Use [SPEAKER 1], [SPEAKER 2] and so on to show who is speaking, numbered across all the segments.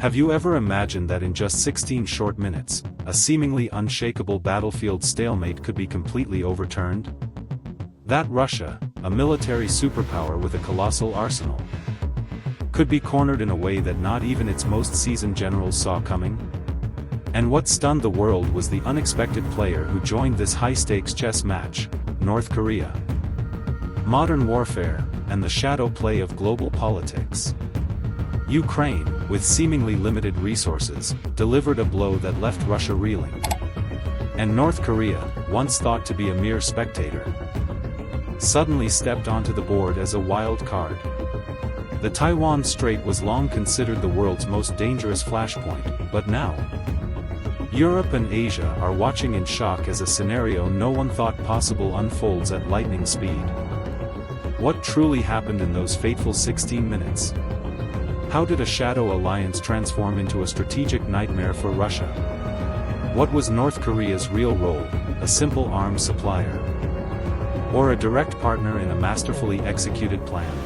[SPEAKER 1] Have you ever imagined that in just 16 short minutes, a seemingly unshakable battlefield stalemate could be completely overturned? That Russia, a military superpower with a colossal arsenal, could be cornered in a way that not even its most seasoned generals saw coming? And what stunned the world was the unexpected player who joined this high-stakes chess match: North Korea. Modern warfare, and the shadow play of global politics. Ukraine, with seemingly limited resources, delivered a blow that left Russia reeling. And North Korea, once thought to be a mere spectator, suddenly stepped onto the board as a wild card. The Taiwan Strait was long considered the world's most dangerous flashpoint, but now, Europe and Asia are watching in shock as a scenario no one thought possible unfolds at lightning speed. What truly happened in those fateful 16 minutes? How did a shadow alliance transform into a strategic nightmare for Russia? What was North Korea's real role, a simple arms supplier, or a direct partner in a masterfully executed plan?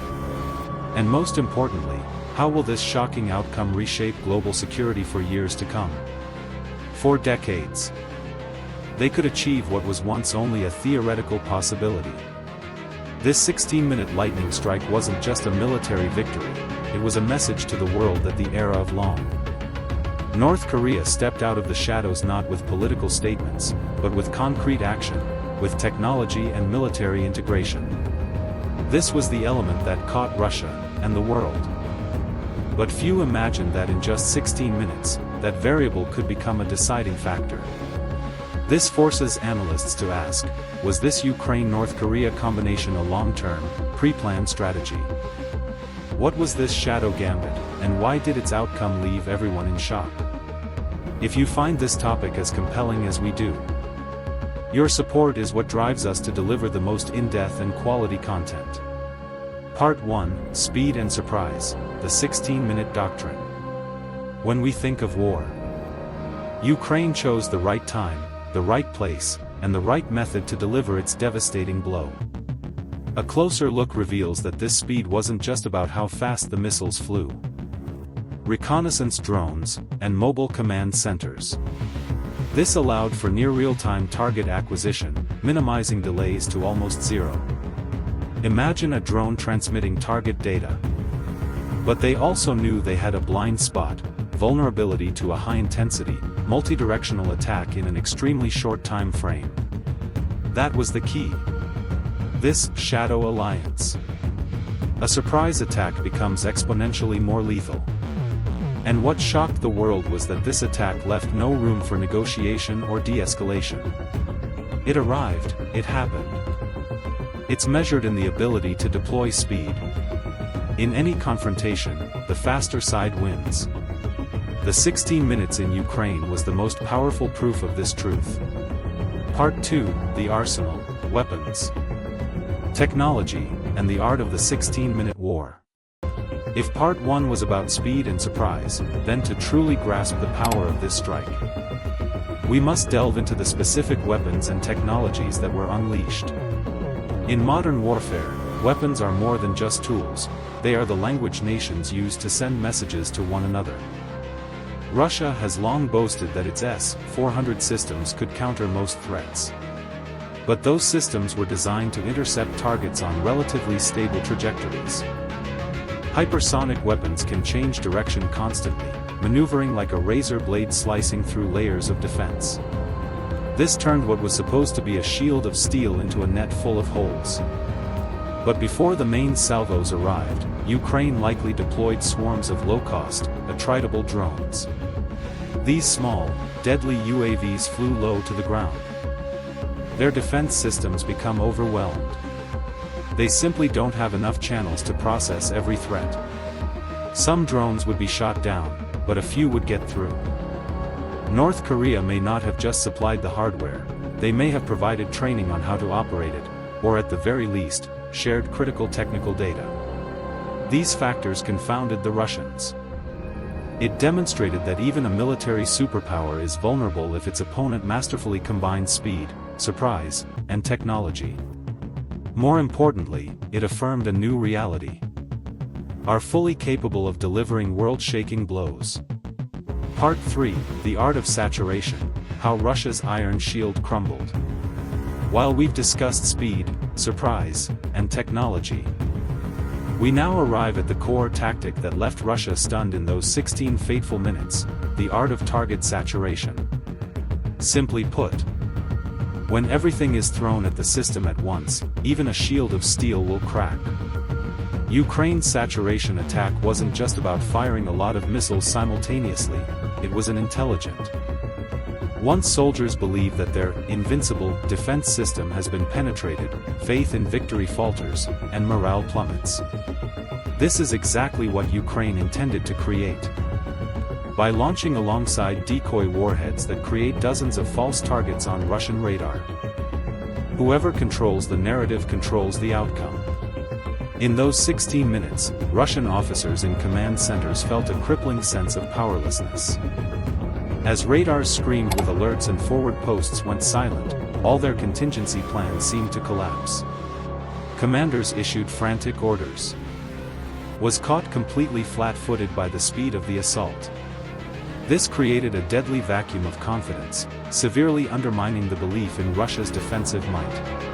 [SPEAKER 1] And most importantly, how will this shocking outcome reshape global security for years to come? For decades, they could achieve what was once only a theoretical possibility. This 16-minute lightning strike wasn't just a military victory, it was a message to the world that the era of long North Korea stepped out of the shadows not with political statements, but with concrete action, with technology and military integration. This was the element that caught Russia, and the world. But few imagined that in just 16 minutes, that variable could become a deciding factor. This forces analysts to ask, was this Ukraine-North Korea combination a long-term, pre-planned strategy? What was this shadow gambit, and why did its outcome leave everyone in shock? If you find this topic as compelling as we do, your support is what drives us to deliver the most in-depth and quality content. Part 1, Speed and Surprise, the 16-minute doctrine. When we think of war, Ukraine chose the right time, the right place, and the right method to deliver its devastating blow. A closer look reveals that this speed wasn't just about how fast the missiles flew. Reconnaissance drones, and mobile command centers. This allowed for near real-time target acquisition, minimizing delays to almost zero. Imagine a drone transmitting target data. But they also knew they had a blind spot, vulnerability to a high-intensity, multi-directional attack in an extremely short time frame. That was the key. This shadow alliance. A surprise attack becomes exponentially more lethal. And what shocked the world was that this attack left no room for negotiation or de-escalation. It arrived, it happened. It's measured in the ability to deploy speed. In any confrontation, the faster side wins. The 16 minutes in Ukraine was the most powerful proof of this truth. Part 2, the arsenal, weapons, technology, and the art of the 16-minute war. If Part 1 was about speed and surprise, then to truly grasp the power of this strike, we must delve into the specific weapons and technologies that were unleashed. In modern warfare, weapons are more than just tools, they are the language nations use to send messages to one another. Russia has long boasted that its S-400 systems could counter most threats. But those systems were designed to intercept targets on relatively stable trajectories. Hypersonic weapons can change direction constantly, maneuvering like a razor blade slicing through layers of defense. This turned what was supposed to be a shield of steel into a net full of holes. But before the main salvos arrived, Ukraine likely deployed swarms of low-cost, attritable drones. These small, deadly UAVs flew low to the ground. Their defense systems become overwhelmed. They simply don't have enough channels to process every threat. Some drones would be shot down, but a few would get through. North Korea may not have just supplied the hardware, they may have provided training on how to operate it, or at the very least, shared critical technical data. These factors confounded the Russians. It demonstrated that even a military superpower is vulnerable if its opponent masterfully combines speed, surprise, and technology. More importantly, it affirmed a new reality. Are fully capable of delivering world-shaking blows. Part 3, The Art of Saturation, How Russia's Iron Shield Crumbled. While we've discussed speed, surprise, and technology, we now arrive at the core tactic that left Russia stunned in those 16 fateful minutes, the art of target saturation. Simply put, when everything is thrown at the system at once, even a shield of steel will crack. Ukraine's saturation attack wasn't just about firing a lot of missiles simultaneously, it was an intelligent. Once soldiers believe that their invincible defense system has been penetrated, faith in victory falters, and morale plummets. This is exactly what Ukraine intended to create. By launching alongside decoy warheads that create dozens of false targets on Russian radar. Whoever controls the narrative controls the outcome. In those 16 minutes, Russian officers in command centers felt a crippling sense of powerlessness. As radars screamed with alerts and forward posts went silent, all their contingency plans seemed to collapse. Commanders issued frantic orders. Was caught completely flat-footed by the speed of the assault. This created a deadly vacuum of confidence, severely undermining the belief in Russia's defensive might.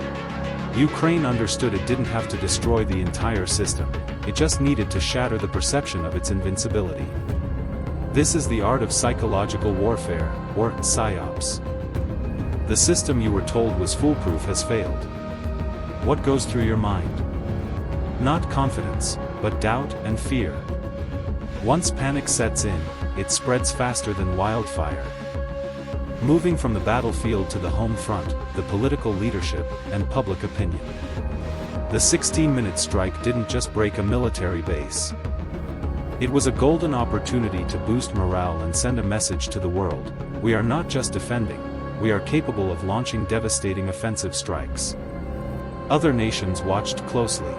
[SPEAKER 1] Ukraine understood it didn't have to destroy the entire system, it just needed to shatter the perception of its invincibility. This is the art of psychological warfare, or psyops. The system you were told was foolproof has failed. What goes through your mind? Not confidence, but doubt and fear. Once panic sets in, it spreads faster than wildfire. Moving from the battlefield to the home front, the political leadership, and public opinion. The 16-minute strike didn't just break a military base. It was a golden opportunity to boost morale and send a message to the world: we are not just defending, we are capable of launching devastating offensive strikes. Other nations watched closely.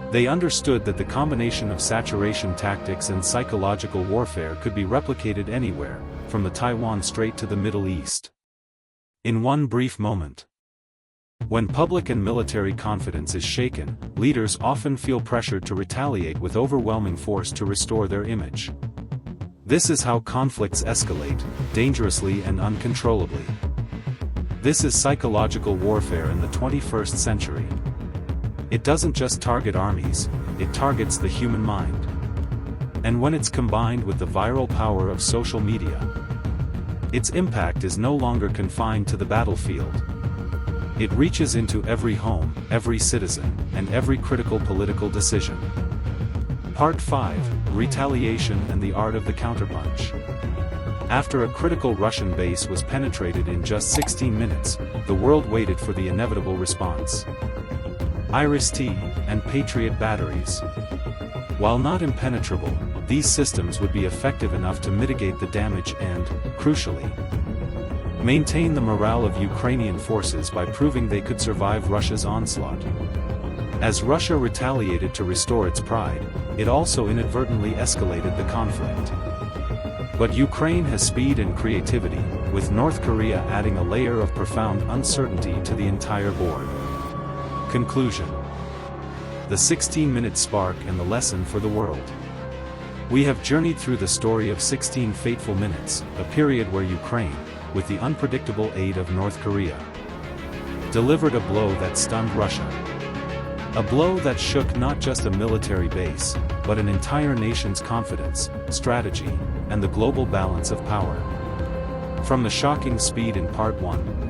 [SPEAKER 1] They understood that the combination of saturation tactics and psychological warfare could be replicated anywhere, from the Taiwan Strait to the Middle East. In one brief moment. When public and military confidence is shaken, leaders often feel pressured to retaliate with overwhelming force to restore their image. This is how conflicts escalate, dangerously and uncontrollably. This is psychological warfare in the 21st century. It doesn't just target armies, it targets the human mind. And when it's combined with the viral power of social media, its impact is no longer confined to the battlefield. It reaches into every home, every citizen, and every critical political decision. Part 5, Retaliation and the Art of the Counterpunch. After a critical Russian base was penetrated in just 16 minutes, the world waited for the inevitable response. Iris-T and Patriot batteries. While not impenetrable, these systems would be effective enough to mitigate the damage and, crucially, maintain the morale of Ukrainian forces by proving they could survive Russia's onslaught. As Russia retaliated to restore its pride, it also inadvertently escalated the conflict. But Ukraine has speed and creativity, with North Korea adding a layer of profound uncertainty to the entire board. Conclusion. The 16-minute spark and the lesson for the world. We have journeyed through the story of 16 fateful minutes, a period where Ukraine, with the unpredictable aid of North Korea, delivered a blow that stunned Russia. A blow that shook not just a military base, but an entire nation's confidence, strategy, and the global balance of power. From the shocking speed in Part 1,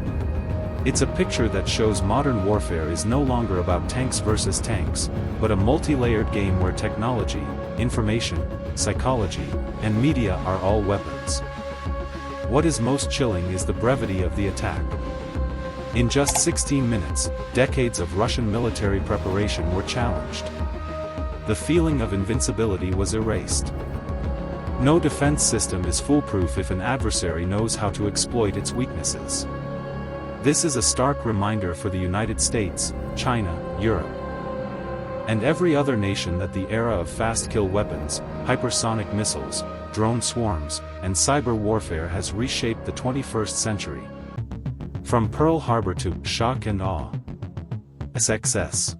[SPEAKER 1] it's a picture that shows modern warfare is no longer about tanks versus tanks, but a multi-layered game where technology, information, psychology, and media are all weapons. What is most chilling is the brevity of the attack. In just 16 minutes, decades of Russian military preparation were challenged. The feeling of invincibility was erased. No defense system is foolproof if an adversary knows how to exploit its weaknesses. This is a stark reminder for the United States, China, Europe, and every other nation that the era of fast-kill weapons, hypersonic missiles, drone swarms, and cyber warfare has reshaped the 21st century. From Pearl Harbor to shock and awe. SXS.